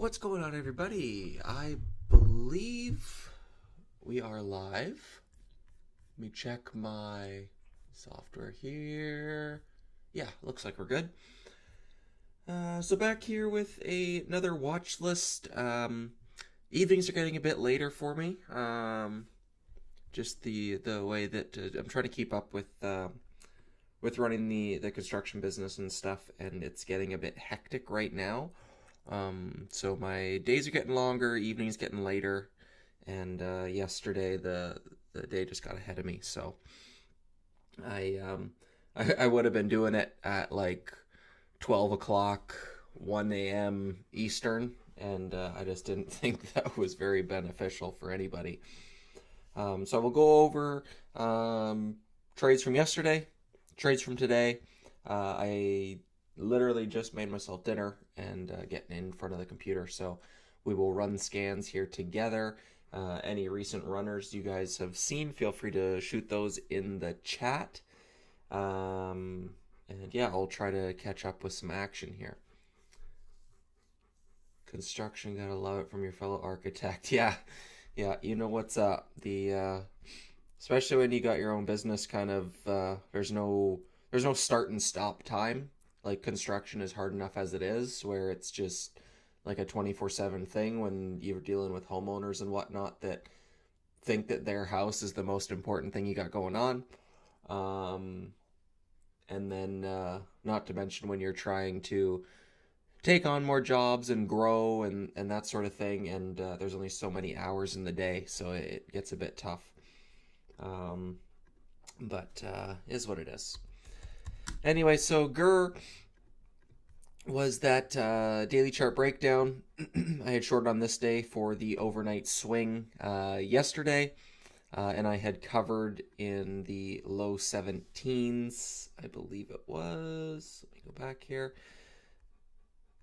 What's going on, everybody? I believe we are live. Let me check my software here. Yeah, looks like we're good. So back here with another watch list. Evenings are getting a bit later for me. Just the way that I'm trying to keep up with running the construction business and stuff, and it's getting a bit hectic right now. So my days are getting longer, evenings getting later, and yesterday the day just got ahead of me. So I I would have been doing it at like 12 o'clock, 1 a.m. Eastern, and I just didn't think that was very beneficial for anybody. So we'll go over trades from yesterday, trades from today. I literally just made myself dinner and getting in front of the computer, so we will run scans here together. Any recent runners you guys have seen, feel free to shoot those in the chat. And yeah, I'll try to catch up with some action here. Construction, gotta love it from your fellow architect. Yeah, you know what's up. Especially when you got your own business, kind of there's no start and stop time. Like, construction is hard enough as it is, where it's just like a 24/7 thing when you're dealing with homeowners and whatnot that think that their house is the most important thing you got going on. And then not to mention when you're trying to take on more jobs and grow and that sort of thing, and there's only so many hours in the day, so it gets a bit tough. But is what it is. Anyway, so GER was that daily chart breakdown. I had shorted on this day for the overnight swing yesterday, and I had covered in the low 17s, I believe it was. Let me go back here.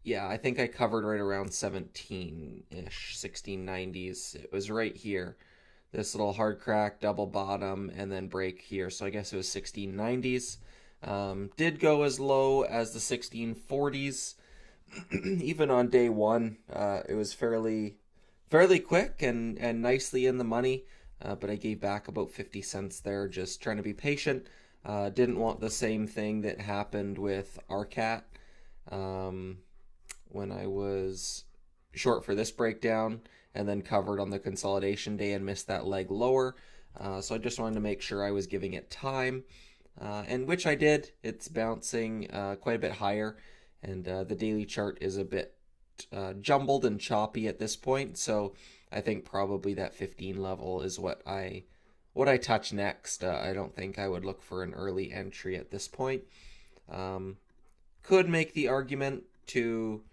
Yeah, I think I covered right around 17-ish, 1690s. It was right here. This little hard crack, double bottom, and then break here. So I guess it was 1690s. Did go as low as the 1640s. Even on day one, it was fairly quick and nicely in the money. But I gave back about 50 cents there, just trying to be patient. Didn't want the same thing that happened with RCAT when I was short for this breakdown and then covered on the consolidation day and missed that leg lower. So I just wanted to make sure I was giving it time, and which I did. It's bouncing quite a bit higher, and the daily chart is a bit jumbled and choppy at this point. So I think probably that 15 level is what I touch next. I don't think I would look for an early entry at this point. Could make the argument to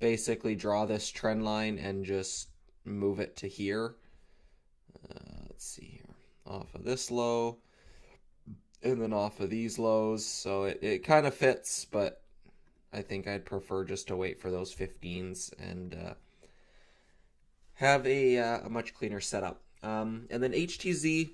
basically draw this trend line and just move it to here. Let's see here. Off of this low and then off of these lows. So it kind of fits, but I think I'd prefer just to wait for those 15s and have a much cleaner setup. And then HTZ,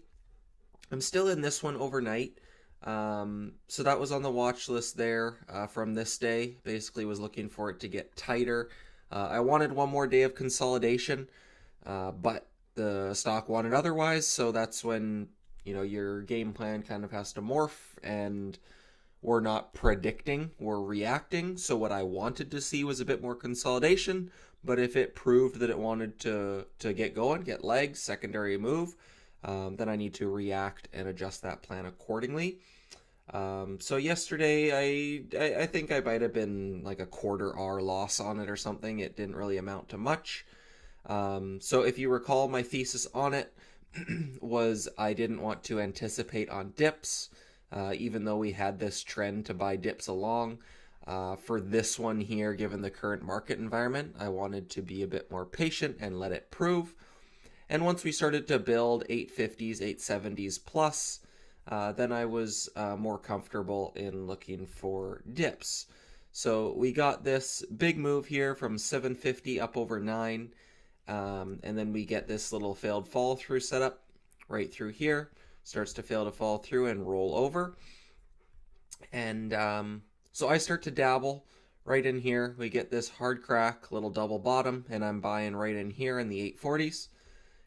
I'm still in this one overnight. So that was on the watch list there from this day. Basically was looking for it to get tighter. I wanted one more day of consolidation, but the stock wanted otherwise. So that's when, your game plan kind of has to morph, and we're not predicting, we're reacting. So what I wanted to see was a bit more consolidation, but if it proved that it wanted to get going, get legs, secondary move, then I need to react and adjust that plan accordingly. So yesterday, I think I might have been like a quarter R loss on it or something. It didn't really amount to much. So if you recall, my thesis on it was I didn't want to anticipate on dips, even though we had this trend to buy dips along. For this one here, given the current market environment, I wanted to be a bit more patient and let it prove. And once we started to build 850s, 870s plus, then I was more comfortable in looking for dips. So we got this big move here from 750 up over 9. And then we get this little failed fall through setup right through here. Starts to fail to fall through and roll over. And so I start to dabble right in here, we get this hard crack, little double bottom, and I'm buying right in here in the 840s.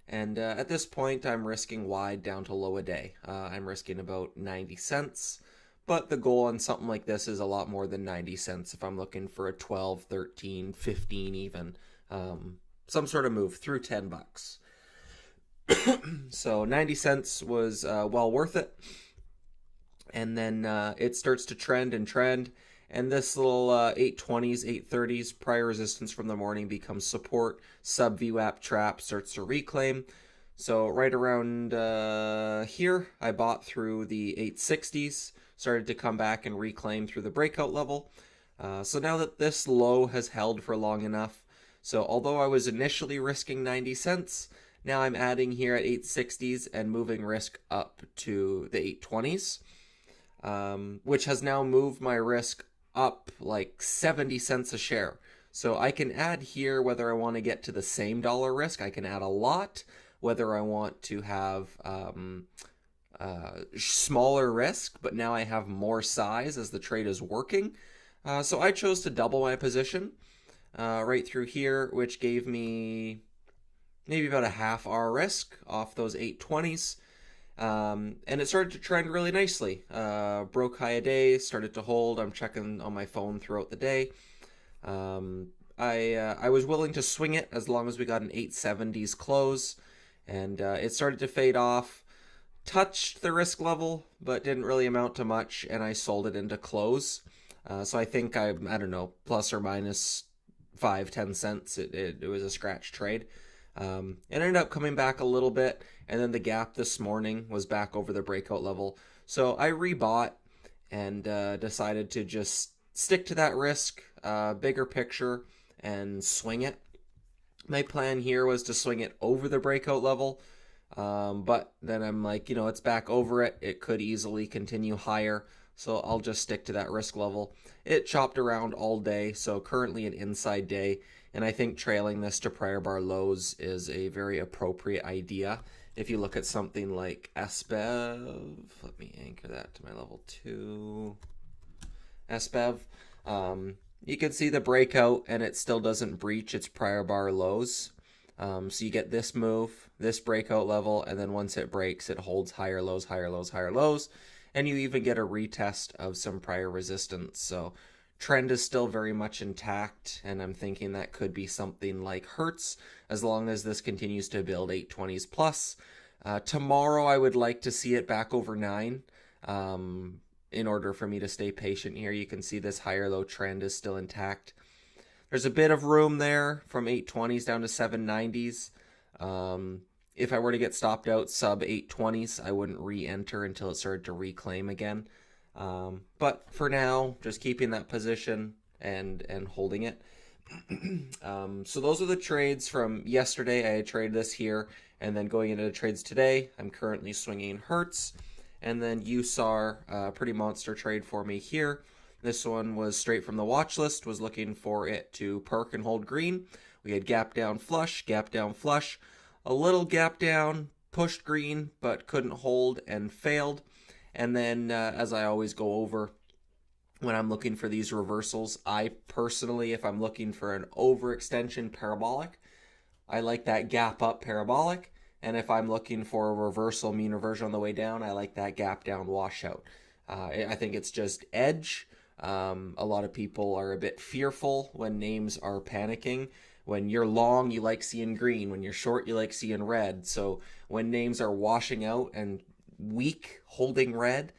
And at this point, I'm risking wide down to low a day. I'm risking about 90 cents. But the goal on something like this is a lot more than 90 cents if I'm looking for a 12, 13, 15 even. Some sort of move through 10 bucks. So 90 cents was well worth it. And then it starts to trend and trend. And this little 820s, 830s prior resistance from the morning becomes support. Sub VWAP trap starts to reclaim. So right around here, I bought through the 860s. Started to come back and reclaim through the breakout level. So now that this low has held for long enough, so although I was initially risking 90 cents, now I'm adding here at 860s and moving risk up to the 820s, which has now moved my risk up like 70 cents a share. So I can add here whether I want to get to the same dollar risk. I can add a lot, whether I want to have smaller risk, but now I have more size as the trade is working. So I chose to double my position right through here, which gave me maybe about a half hour risk off those 820s. And it started to trend really nicely. Broke high a day, started to hold. I'm checking on my phone throughout the day. I was willing to swing it as long as we got an 870s close, and it started to fade off. Touched the risk level, but didn't really amount to much, and I sold it into close. So I think I don't know, plus or minus 5-10 cents. It was a scratch trade. It ended up coming back a little bit, and then the gap this morning was back over the breakout level. So I rebought and decided to just stick to that risk, bigger picture, and swing it. My plan here was to swing it over the breakout level, but then I'm like, it's back over it. It could easily continue higher, so I'll just stick to that risk level. It chopped around all day, so currently an inside day. And I think trailing this to prior bar lows is a very appropriate idea. If you look at something like SBEV, let me anchor that to my level 2. SBEV, you can see the breakout and it still doesn't breach its prior bar lows. So you get this move, this breakout level, and then once it breaks, it holds higher lows, higher lows, higher lows. And you even get a retest of some prior resistance. So trend is still very much intact, and I'm thinking that could be something like Hertz as long as this continues to build 820s plus. Tomorrow I would like to see it back over 9 in order for me to stay patient here. You can see this higher low trend is still intact. There's a bit of room there from 820s down to 790s. If I were to get stopped out sub 820s, I wouldn't re-enter until it started to reclaim again. But for now, just keeping that position and holding it. So those are the trades from yesterday. I had traded this here, and then going into the trades today, I'm currently swinging Hertz, and then USAR, pretty monster trade for me here. This one was straight from the watch list, was looking for it to perk and hold green. We had gap down flush, a little gap down, pushed green, but couldn't hold and failed. And then, as I always go over, when I'm looking for these reversals, I personally, if I'm looking for an overextension parabolic, I like that gap up parabolic. And if I'm looking for a reversal, mean reversion on the way down, I like that gap down washout. I think it's just edge. A lot of people are a bit fearful when names are panicking. When you're long, you like seeing green. When you're short, you like seeing red. So when names are washing out and weak, holding red,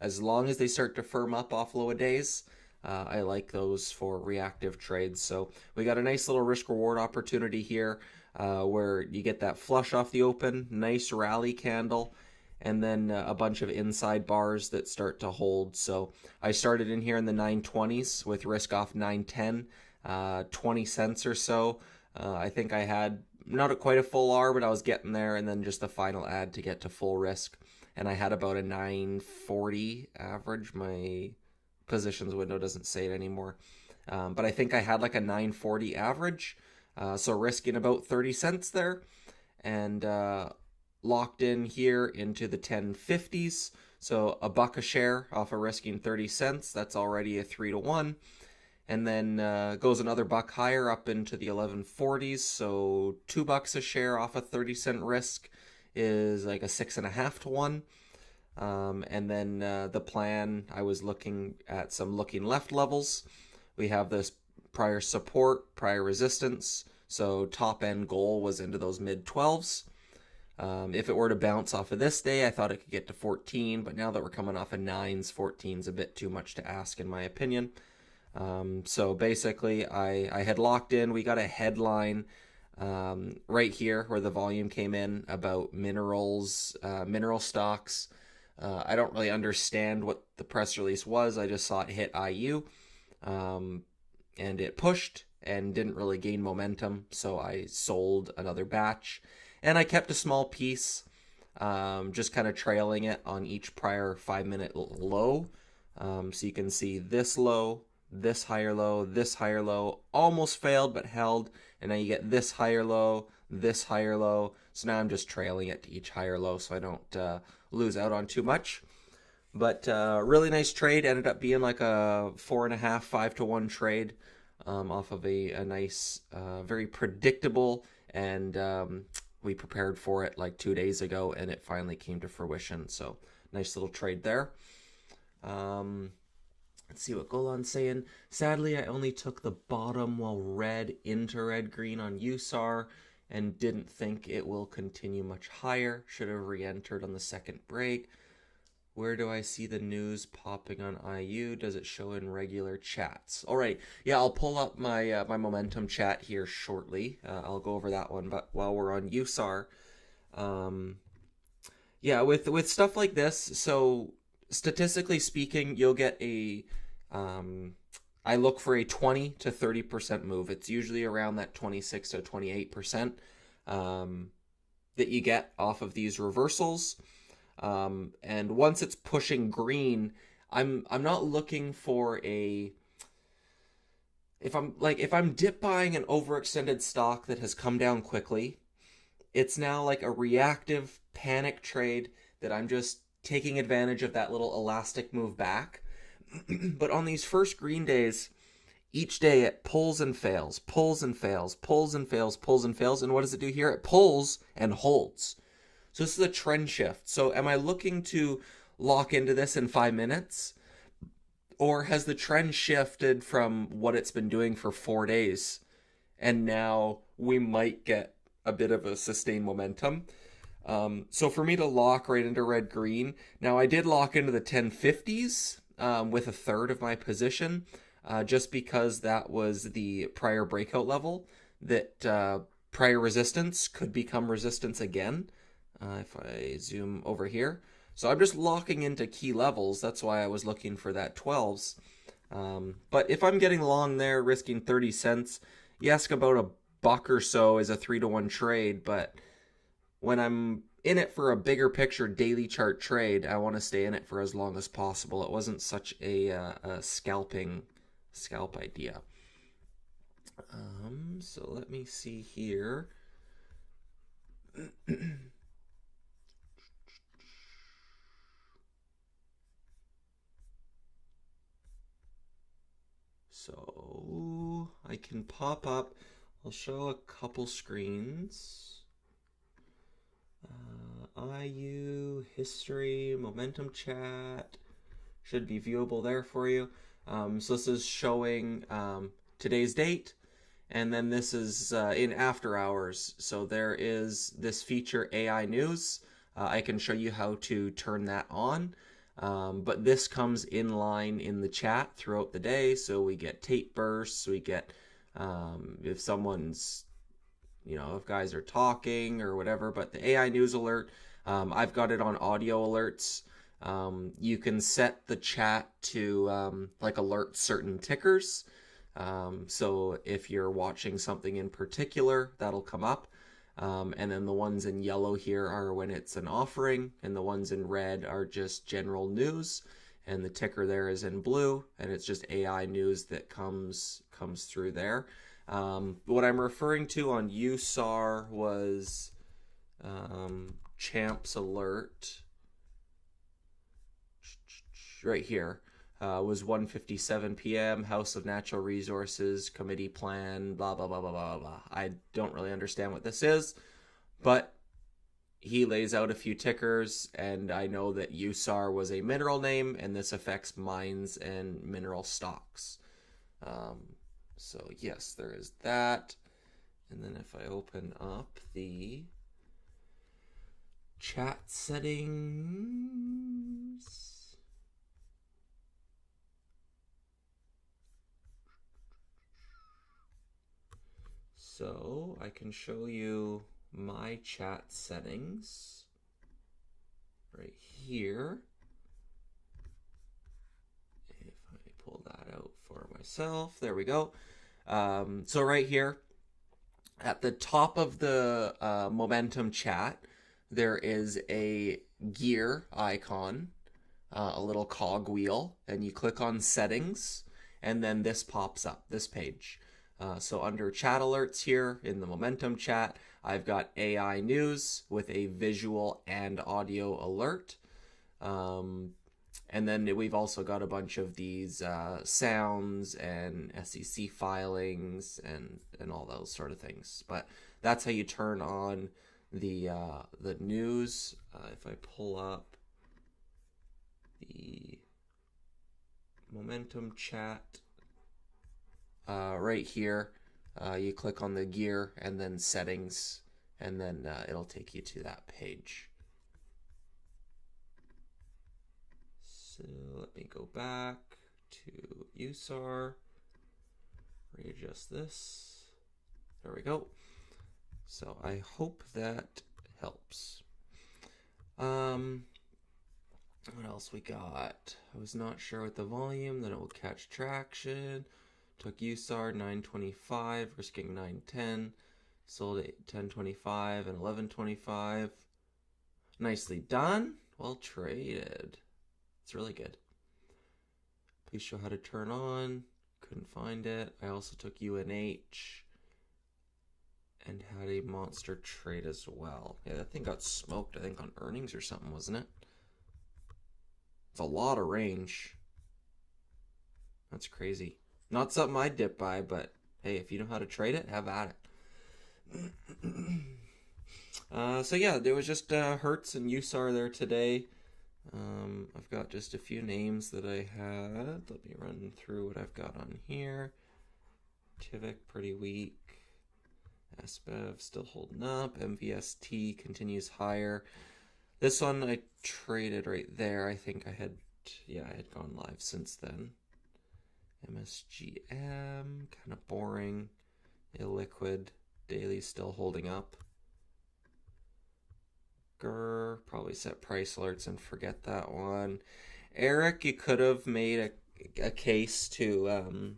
as long as they start to firm up off low days, I like those for reactive trades. So we got a nice little risk reward opportunity here where you get that flush off the open, nice rally candle, and then a bunch of inside bars that start to hold. So I started in here in the 920s with risk off 910, 20 cents or so. I think I had not quite a full R, but I was getting there, and then just the final add to get to full risk. And I had about a 940 average. My positions window doesn't say it anymore. But I think I had like a 940 average. So risking about 30 cents there. And locked in here into the 1050s. So $1 a share off of risking 30 cents. That's already a 3-to-1. and then goes another buck higher up into the 1140s. So $2 a share off a 30-cent risk is like a 6.5 to 1. And then the plan, I was looking at some looking left levels. We have this prior support, prior resistance. So top end goal was into those mid 12s. If it were to bounce off of this day, I thought it could get to 14, but now that we're coming off of 9s, 14's a bit too much to ask in my opinion. So basically, I had locked in. We got a headline right here where the volume came in about minerals, mineral stocks. I don't really understand what the press release was. I just saw it hit IU, and it pushed and didn't really gain momentum. So I sold another batch, and I kept a small piece, just kind of trailing it on each prior 5-minute low. So you can see this low, this higher low, this higher low, almost failed but held, and now you get this higher low, this higher low. So now I'm just trailing it to each higher low so I don't lose out on too much. But really nice trade. Ended up being like a 4.5, 5 to 1 trade off of a nice, very predictable, and we prepared for it like 2 days ago, and it finally came to fruition. So nice little trade there. Let's see what Golan's saying. Sadly, I only took the bottom while red into red green on USAR and didn't think it will continue much higher. Should have re-entered on the second break. Where do I see the news popping on IU? Does it show in regular chats? All right. Yeah, I'll pull up my my momentum chat here shortly. I'll go over that one. But while we're on USAR, yeah, with stuff like this, so statistically speaking, you'll get a I look for a 20 to 30% move. It's usually around that 26 to 28% that you get off of these reversals. And once it's pushing green, I'm not looking for a, if I'm dip buying an overextended stock that has come down quickly, it's now like a reactive panic trade that I'm just taking advantage of that little elastic move back. But on these first green days, each day it pulls and fails, pulls and fails, pulls and fails, pulls and fails. And what does it do here? It pulls and holds. So this is a trend shift. So am I looking to lock into this in 5 minutes? Or has the trend shifted from what it's been doing for 4 days? And now we might get a bit of a sustained momentum. So for me to lock right into red green, now I did lock into the 1050s with a third of my position, just because that was the prior breakout level, that prior resistance could become resistance again. If I zoom over here. So I'm just locking into key levels. That's why I was looking for that 12s. But if I'm getting long there, risking 30 cents, you ask about a buck or so is a 3 to 1 trade. But when I'm in it for a bigger picture daily chart trade, I want to stay in it for as long as possible. It wasn't such a scalp idea. So let me see here. So I can pop up, I'll show a couple screens. IU, history, momentum chat, should be viewable there for you. So this is showing today's date, and then this is in after hours. So there is this feature AI News. I can show you how to turn that on. But this comes in line in the chat throughout the day. So we get tape bursts, we get if someone's, if guys are talking or whatever. But the AI News alert, I've got it on audio alerts. You can set the chat to alert certain tickers. So if you're watching something in particular, that'll come up. And then the ones in yellow here are when it's an offering, and the ones in red are just general news, and the ticker there is in blue, and it's just AI news that comes through there. What I'm referring to on USAR was Champs alert right here. was 1:57 p.m. House of Natural Resources Committee Plan, blah, blah, blah, blah, blah, blah. I don't really understand what this is, but he lays out a few tickers, and I know that USAR was a mineral name, and this affects mines and mineral stocks. So yes, there is that. And then if I open up the chat settings, so I can show you my chat settings right here. If I pull that out for myself, there we go. So right here at the top of the momentum chat, there is a gear icon, a little cog wheel, and you click on settings, and then this pops up, this page. So under chat alerts here in the momentum chat, I've got AI news with a visual and audio alert. And then we've also got a bunch of these sounds and SEC filings and all those sort of things. But that's how you turn on the news. If I pull up the momentum chat right here, you click on the gear and then settings, and then it'll take you to that page. So let me go back to USAR, readjust this. There we go. So I hope that helps. What else we got? I was not sure with the volume, then it will catch traction. Took USAR 925, risking 910. Sold at 1025 and 1125. Nicely done. Well traded. It's really good. Please show how to turn on. Couldn't find it. I also took UNH and had a monster trade as well. Yeah, that thing got smoked, I think, on earnings or something, wasn't it? It's a lot of range. That's crazy. Not something I'd dip by, but hey, if you know how to trade it, have at it. So yeah, there was just Hertz and USAR there today. I've got just a few names that I had. Let me run through what I've got on here. Tivik pretty weak. SBEV still holding up. MVST continues higher. This one I traded right there. I think I had gone live since then. MSGM, kind of boring. Illiquid, daily still holding up. Probably set price alerts and forget that one. Eric, you could have made a case to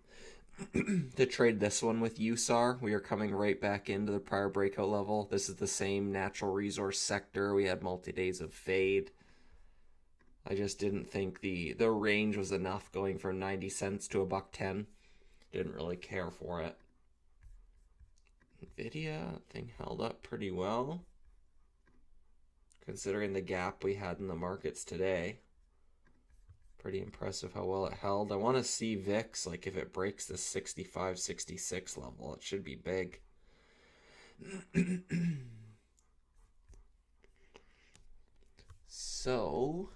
to trade this one with USAR. We are coming right back into the prior breakout level. This is the same natural resource sector. We had multi-days of fade. I just didn't think the range was enough going from 90 cents to $1.10. Didn't really care for it. Nvidia, thing held up pretty well, considering the gap we had in the markets today. Pretty impressive how well it held. I want to see VIX, like if it breaks the 65, 66 level, it should be big. So,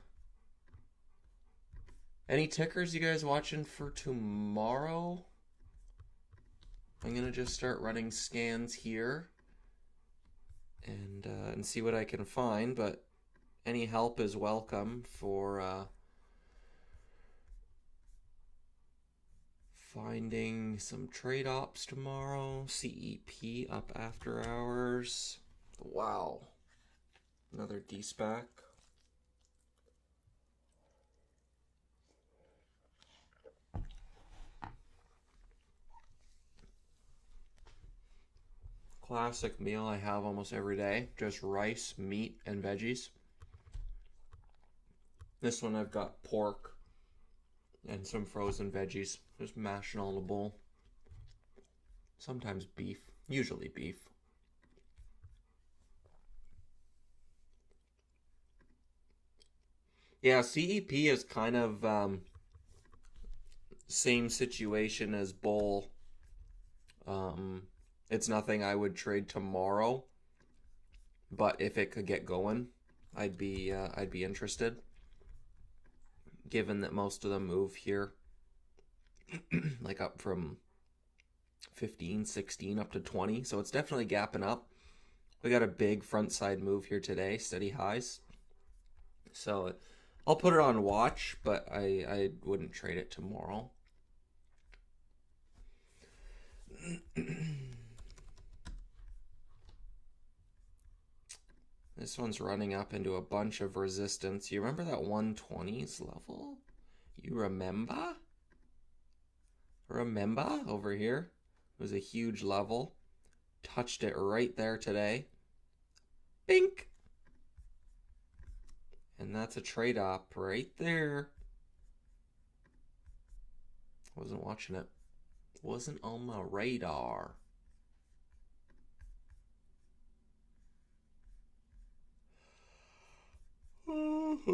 any tickers you guys watching for tomorrow? I'm going to just start running scans here and see what I can find, but any help is welcome for finding some trade ops tomorrow. CEP up after hours. Wow. Another DSPAC. Classic meal I have almost every day. Just rice, meat, and veggies. This one I've got pork and some frozen veggies. Just mashing all in a bowl. Sometimes beef. Usually beef. Yeah, CEP is kind of same situation as bull. It's nothing I would trade tomorrow, but if it could get going, I'd be interested. Given that most of them move here, like up from 15, 16 up to 20, so it's definitely gapping up. We got a big front side move here today, steady highs. So I'll put it on watch, but I wouldn't trade it tomorrow. This one's running up into a bunch of resistance. You remember that 120s level? You remember? Remember over here? It was a huge level. Touched it right there today. Bink! And that's a trade op right there. Wasn't watching it. Wasn't on my radar. Man,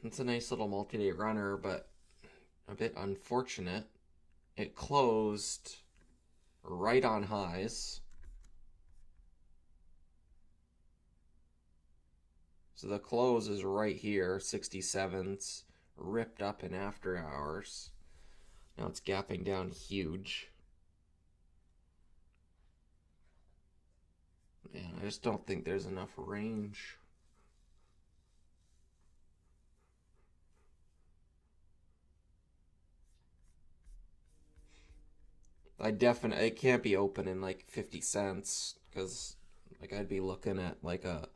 it's a nice little multi-day runner, but a bit unfortunate. It closed right on highs. So the close is right here, 67s, ripped up in after hours. Now it's gapping down huge. Man, I just don't think there's enough range. It can't be open in like 50 cents because like I'd be looking at like a,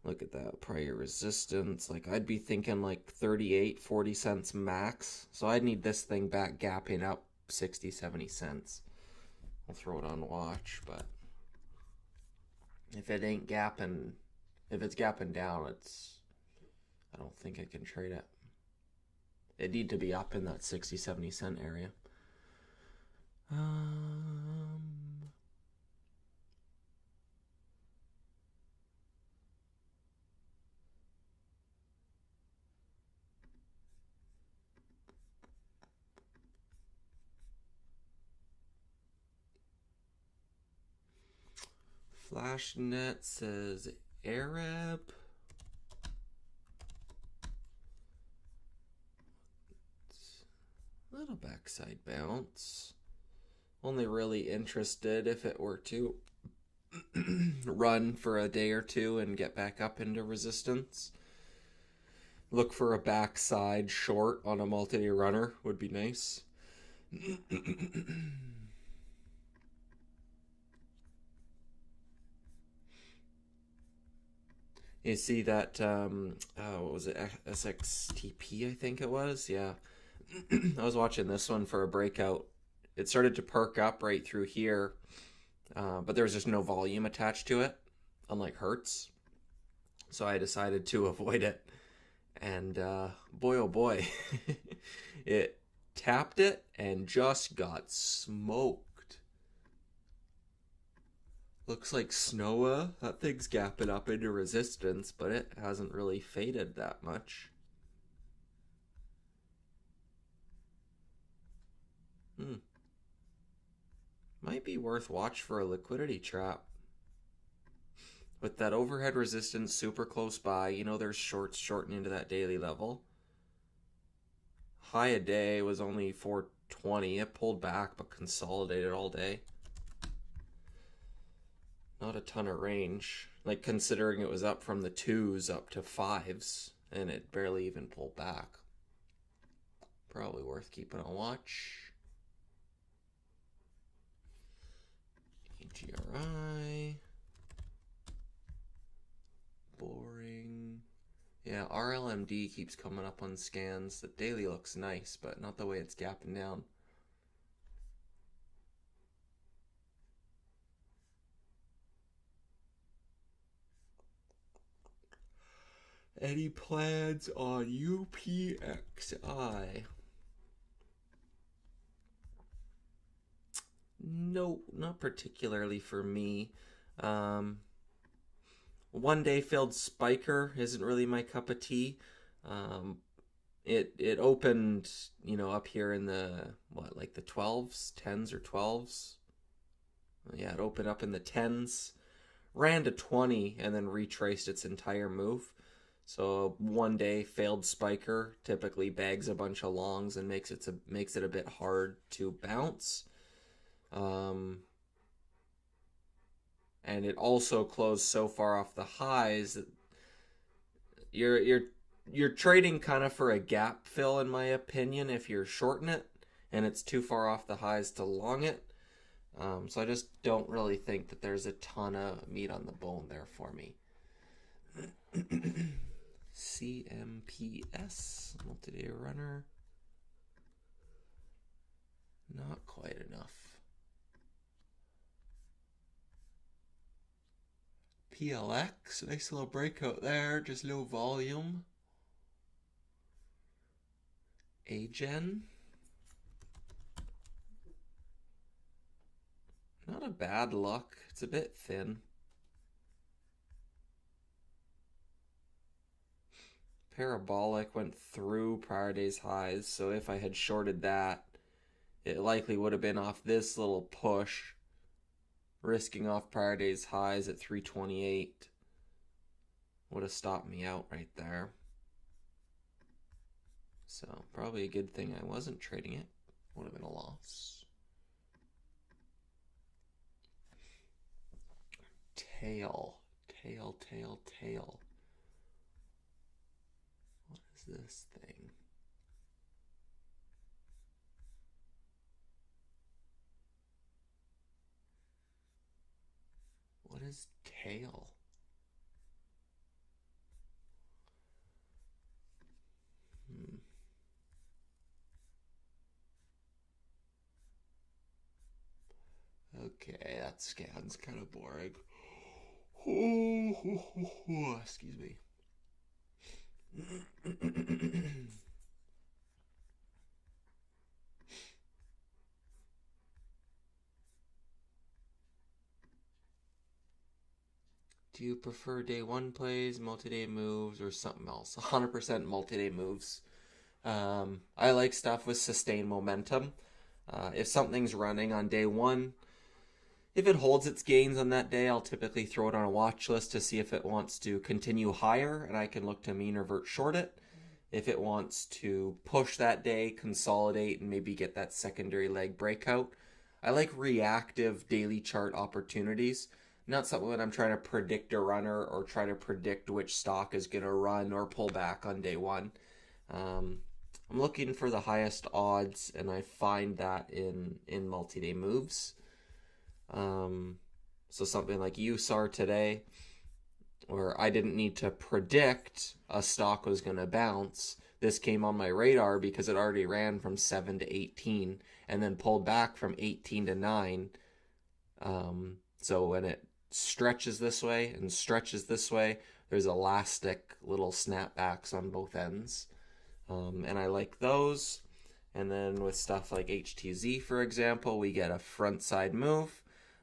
look at that prior resistance. Like I'd be thinking like 38, 40 cents max. So I'd need this thing back gapping up 60, 70 cents. I'll throw it on watch, but if it ain't gapping, if it's gapping down, I don't think I can trade it. It need to be up in that 60, 70 cent area. Flashnet says Arab. Little backside bounce. Only really interested if it were to run for a day or two and get back up into resistance. Look for a backside short on a multi-day runner would be nice. You see that, what was it, SXTP, I think it was? Yeah. I was watching this one for a breakout. It started to perk up right through here, but there was just no volume attached to it, unlike Hertz. So I decided to avoid it. And boy, oh boy, it tapped it and just got smoked. Looks like Snowa. That thing's gapping up into resistance, but it hasn't really faded that much. Might be worth watch for a liquidity trap. With that overhead resistance super close by, you know there's shorts shorting into that daily level. High a day was only 420. It pulled back but consolidated all day. Not a ton of range. Like considering it was up from the 2s up to 5s and it barely even pulled back. Probably worth keeping a watch. AGRI. Boring. Yeah, RLMD keeps coming up on scans. The daily looks nice, but not the way it's gapping down. Any plans on UPXI? No, not particularly for me. One day failed spiker isn't really my cup of tea. Um, it opened, up here in the what, like the 12s, 10s or 12s. Yeah, it opened up in the 10s, ran to 20, and then retraced its entire move. So one day failed spiker typically bags a bunch of longs and makes it a bit hard to bounce. Um, and it also closed so far off the highs that you're trading kind of for a gap fill, in my opinion, if you're shorting it and it's too far off the highs to long it. So I just don't really think that there's a ton of meat on the bone there for me. CMPS, multi-day runner. Not quite enough. PLX, nice little breakout there, just low volume. AGen. Not a bad look. It's a bit thin. Parabolic went through prior day's highs, so if I had shorted that, it likely would have been off this little push, risking off prior day's highs at 328. Would have stopped me out right there. So probably a good thing I wasn't trading it. Would have been a loss. Tail. What is this thing? What is tail? Okay, that scan's kind of boring. Excuse me. Do you prefer day one plays, multi-day moves, or something else? 100% multi-day moves. I like stuff with sustained momentum. If something's running on day one, if it holds its gains on that day, I'll typically throw it on a watch list to see if it wants to continue higher, and I can look to mean revert short it. If it wants to push that day, consolidate, and maybe get that secondary leg breakout. I like reactive daily chart opportunities. Not something that I'm trying to predict a runner or try to predict which stock is going to run or pull back on day one. I'm looking for the highest odds, and I find that in multi-day moves. So something like USAR today, where I didn't need to predict a stock was going to bounce. This came on my radar because it already ran from 7 to 18 and then pulled back from 18 to 9. So when it stretches this way and stretches this way, there's elastic little snapbacks on both ends. And I like those. And then with stuff like HTZ, for example, we get a front side move.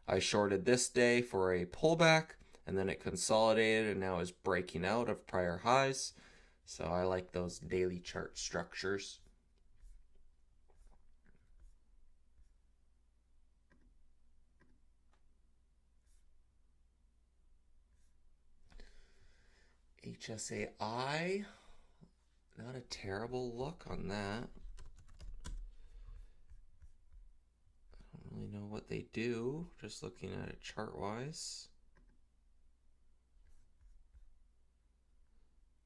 I shorted this day for a pullback, and then it consolidated and now is breaking out of prior highs. So I like those daily chart structures. HSAI, not a terrible look on that. I don't really know what they do, just looking at it chart-wise.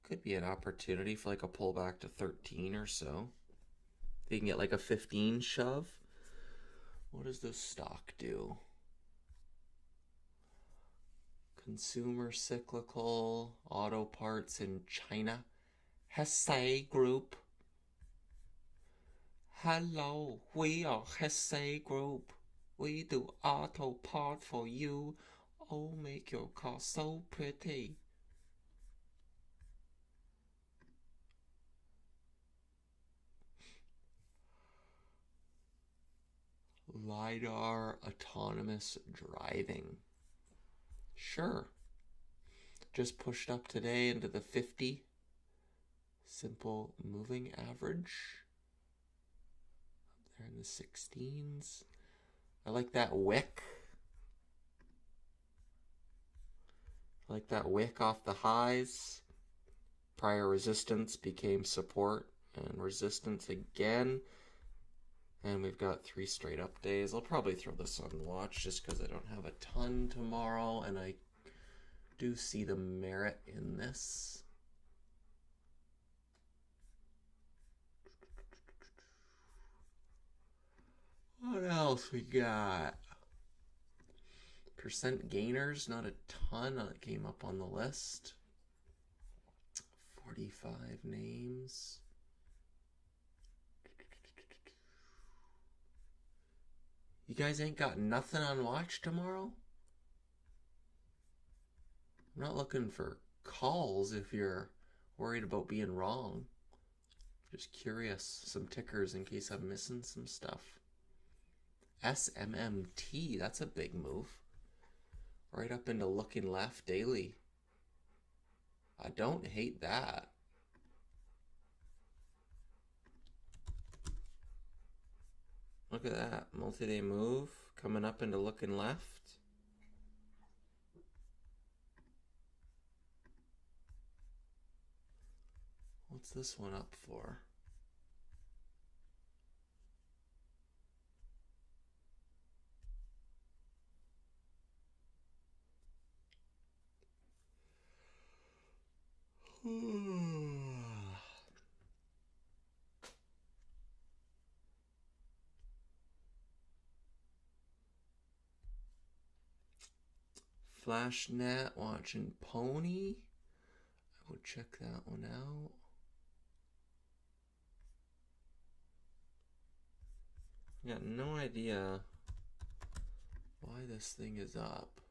Could be an opportunity for like a pullback to 13 or so. They can get like a 15 shove. What does this stock do? Consumer cyclical, auto parts in China. Hesay Group. Hello, we are Hesay Group. We do auto part for you. Oh, make your car so pretty. LiDAR autonomous driving. Sure. just pushed up today into the 50. Simple moving average. Up there in the 16s. I like that wick. I like that wick off the highs. Prior resistance became support and resistance again. And we've got 3 straight up days. I'll probably throw this on watch just because I don't have a ton tomorrow, and I do see the merit in this. What else we got? Percent gainers, not a ton. It came up on the list. 45 names. You guys ain't got nothing on watch tomorrow? I'm not looking for calls if you're worried about being wrong. Just curious. Some tickers in case I'm missing some stuff. SMMT, that's a big move. Right up into looking left daily. I don't hate that. Look at that. Multi-day move coming up into looking left. What's this one up for? Flashnet watching Pony. I would check that one out. I got no idea why this thing is up.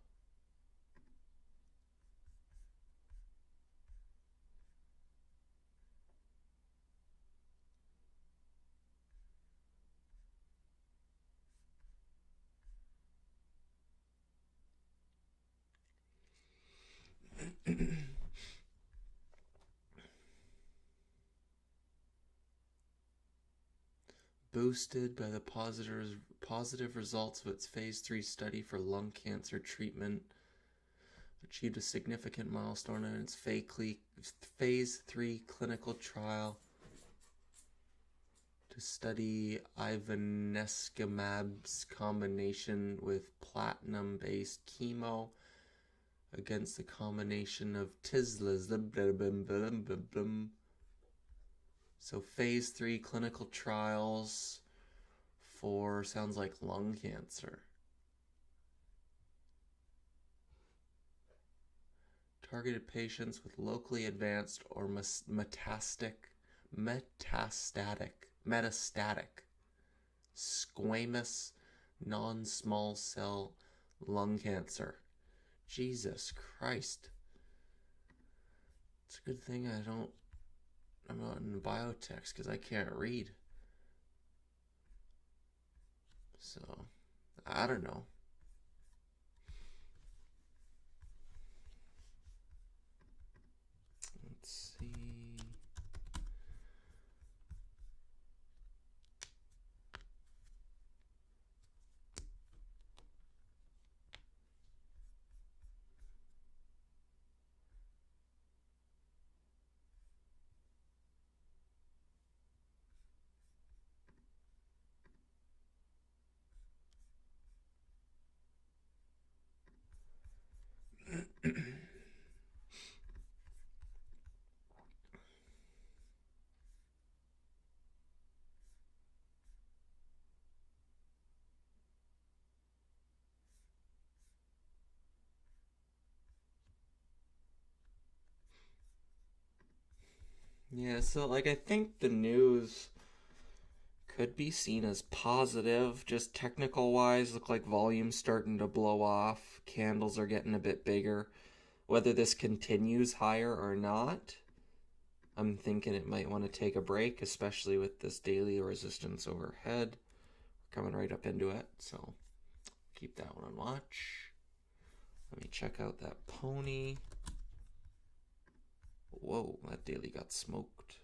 Boosted by the positive results of its phase 3 study for lung cancer treatment, achieved a significant milestone in its phase 3 clinical trial to study ivonescimab's combination with platinum-based chemo against the combination of tislelizumab. So phase 3 clinical trials for, sounds like lung cancer. Targeted patients with locally advanced or metastatic squamous non-small cell lung cancer. Jesus Christ. It's a good thing I'm not in biotext because I can't read. So, I don't know. Let's see. Yeah, so like I think the news could be seen as positive, just technical wise. Look like volume's starting to blow off. Candles are getting a bit bigger. Whether this continues higher or not, I'm thinking it might want to take a break, especially with this daily resistance overhead. We're coming right up into it, so keep that one on watch. Let me check out that pony. whoa, that daily got smoked.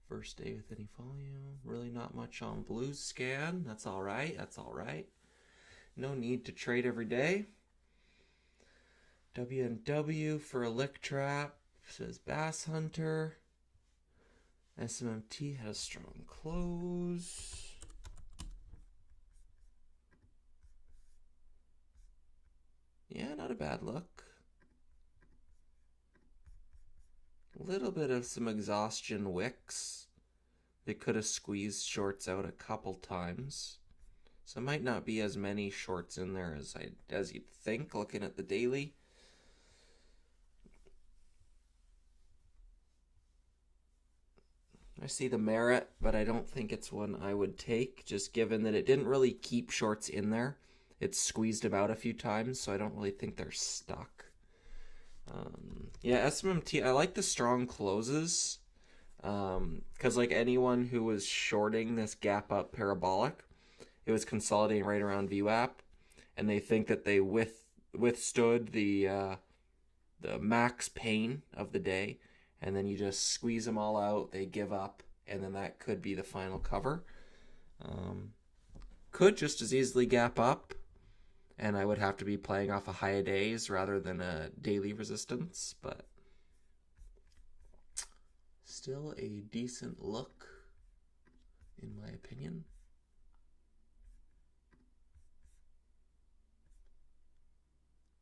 First day with any volume. Really not much on Blues scan. That's all right. That's all right. No need to trade every day. W&W for a lick trap, says Bass Hunter. SMMT had a strong close. Yeah, not a bad look. A little bit of some exhaustion wicks. They could have squeezed shorts out a couple times. So it might not be as many shorts in there as you'd think looking at the daily. I see the merit, but I don't think it's one I would take, just given that it didn't really keep shorts in there. It's squeezed about a few times, so I don't really think they're stuck. Yeah, SMMT, I like the strong closes, because like anyone who was shorting this gap up parabolic, it was consolidating right around VWAP, and they think that they withstood the max pain of the day, and then you just squeeze them all out, they give up, and then that could be the final cover. Could just as easily gap up, and I would have to be playing off a high of days rather than a daily resistance, but still a decent look, in my opinion.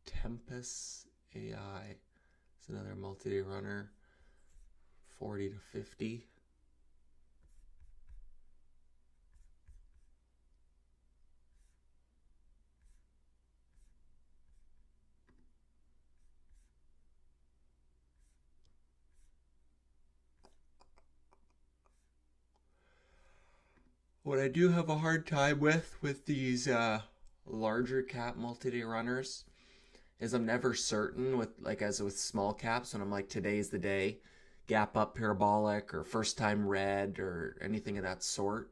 Tempest AI is another multi-day runner, 40 to 50. What I do have a hard time with these larger cap multi-day runners is I'm never certain with, like, as with small caps, when I'm like, today's the day, gap up parabolic or first time red or anything of that sort.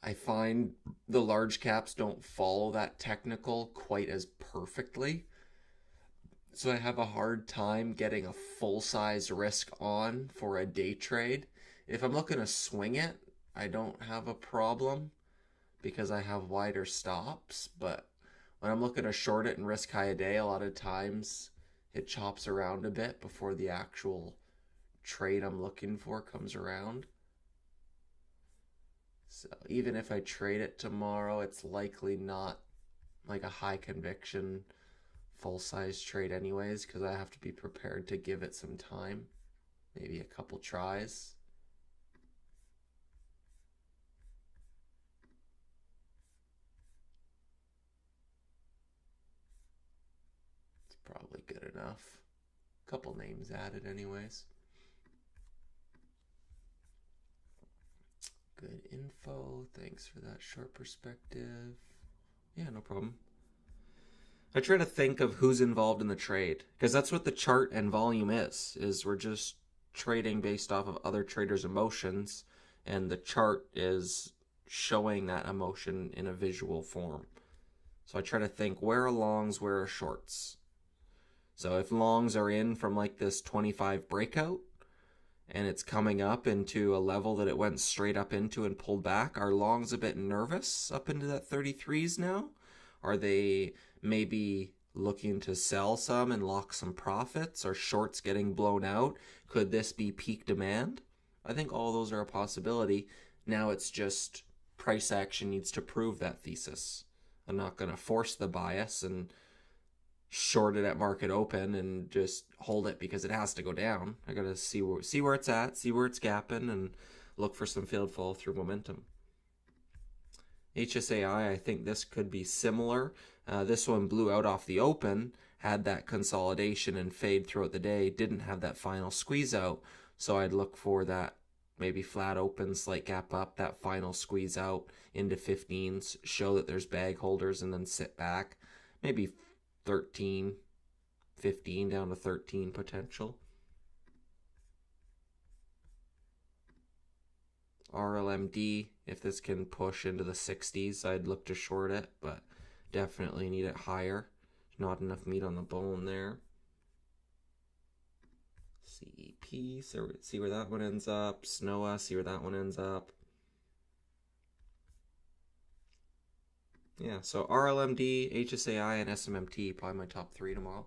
I find the large caps don't follow that technical quite as perfectly. So I have a hard time getting a full size risk on for a day trade. If I'm looking to swing it, I don't have a problem because I have wider stops, but when I'm looking to short it and risk high a day, a lot of times it chops around a bit before the actual trade I'm looking for comes around. So even if I trade it tomorrow, it's likely not like a high conviction full size trade anyways, because I have to be prepared to give it some time, maybe a couple tries. Probably good enough. Couple names added anyways. Good info. Thanks for that short perspective. Yeah, no problem. I try to think of who's involved in the trade, because that's what the chart and volume is we're just trading based off of other traders' emotions, and the chart is showing that emotion in a visual form. So I try to think, where are longs, where are shorts? So if longs are in from like this 25 breakout and it's coming up into a level that it went straight up into and pulled back, are longs a bit nervous up into that 33s now? Are they maybe looking to sell some and lock some profits? Are shorts getting blown out? Could this be peak demand? I think all those are a possibility. Now it's just price action needs to prove that thesis. I'm not going to force the bias and short it at market open and just hold it because it has to go down. I gotta see where it's at, see where it's gapping, and look for some failed follow through momentum. HSAI, I think this could be similar. This one blew out off the open, had that consolidation and fade throughout the day, didn't have that final squeeze out, so I'd look for that maybe flat open, slight gap up, that final squeeze out into 15s, show that there's bag holders, and then sit back. Maybe 13, 15 down to 13 potential. RLMD, if this can push into the 60s, I'd look to short it, but definitely need it higher. Not enough meat on the bone there. CEP, so see where that one ends up. SNOA, see where that one ends up. Yeah, so RLMD, HSAI, and SMMT, probably my top 3 tomorrow.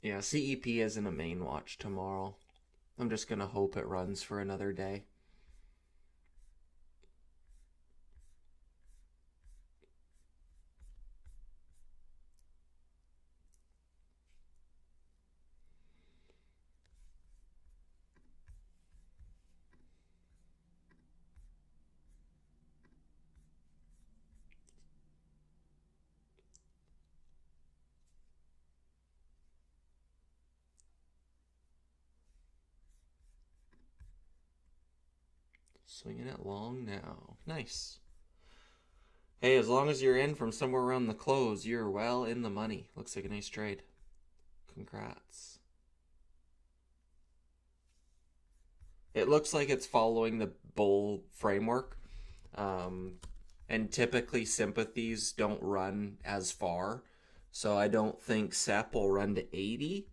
Yeah, CEP isn't a main watch tomorrow. I'm just going to hope it runs for another day. Swinging it long now. Nice. Hey, as long as you're in from somewhere around the close, you're well in the money. Looks like a nice trade. Congrats. It looks like it's following the bull framework. And typically sympathies don't run as far. So I don't think SEP will run to 80.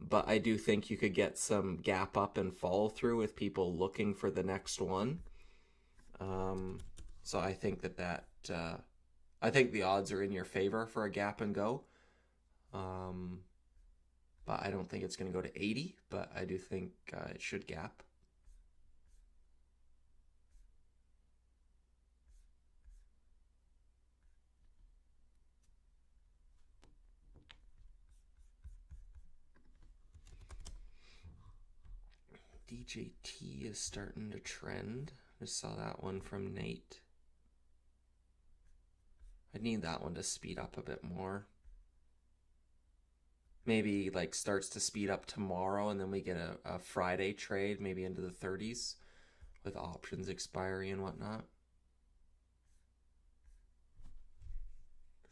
But I do think you could get some gap up and follow through with people looking for the next one. So I think I think the odds are in your favor for a gap and go. But I don't think it's going to go to 80, but I do think it should gap. DJT is starting to trend. Just saw that one from Nate. I need that one to speed up a bit more. Maybe like starts to speed up tomorrow and then we get a Friday trade, maybe into the 30s with options expiry and whatnot.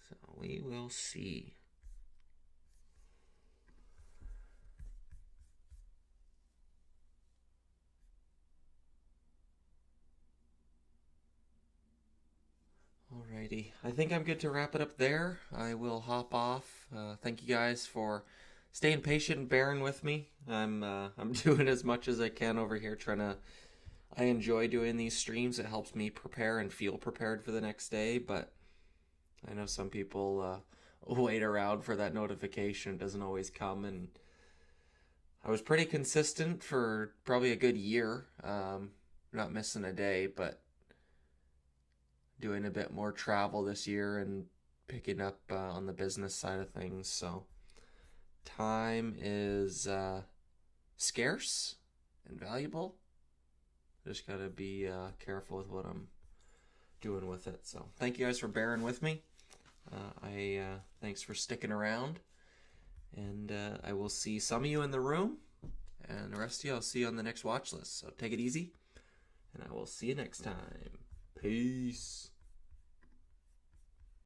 So we will see. Alrighty, I think I'm good to wrap it up there. I will hop off. Thank you guys for staying patient and bearing with me. I'm doing as much as I can over here, I enjoy doing these streams. It helps me prepare and feel prepared for the next day, but I know some people wait around for that notification. It doesn't always come, and I was pretty consistent for probably a good year. Not missing a day, but doing a bit more travel this year and picking up on the business side of things. So time is scarce and valuable. Just gotta be careful with what I'm doing with it. So thank you guys for bearing with me. Thanks for sticking around, and I will see some of you in the room, and the rest of you I'll see you on the next watch list. So take it easy, and I will see you next time. Peace.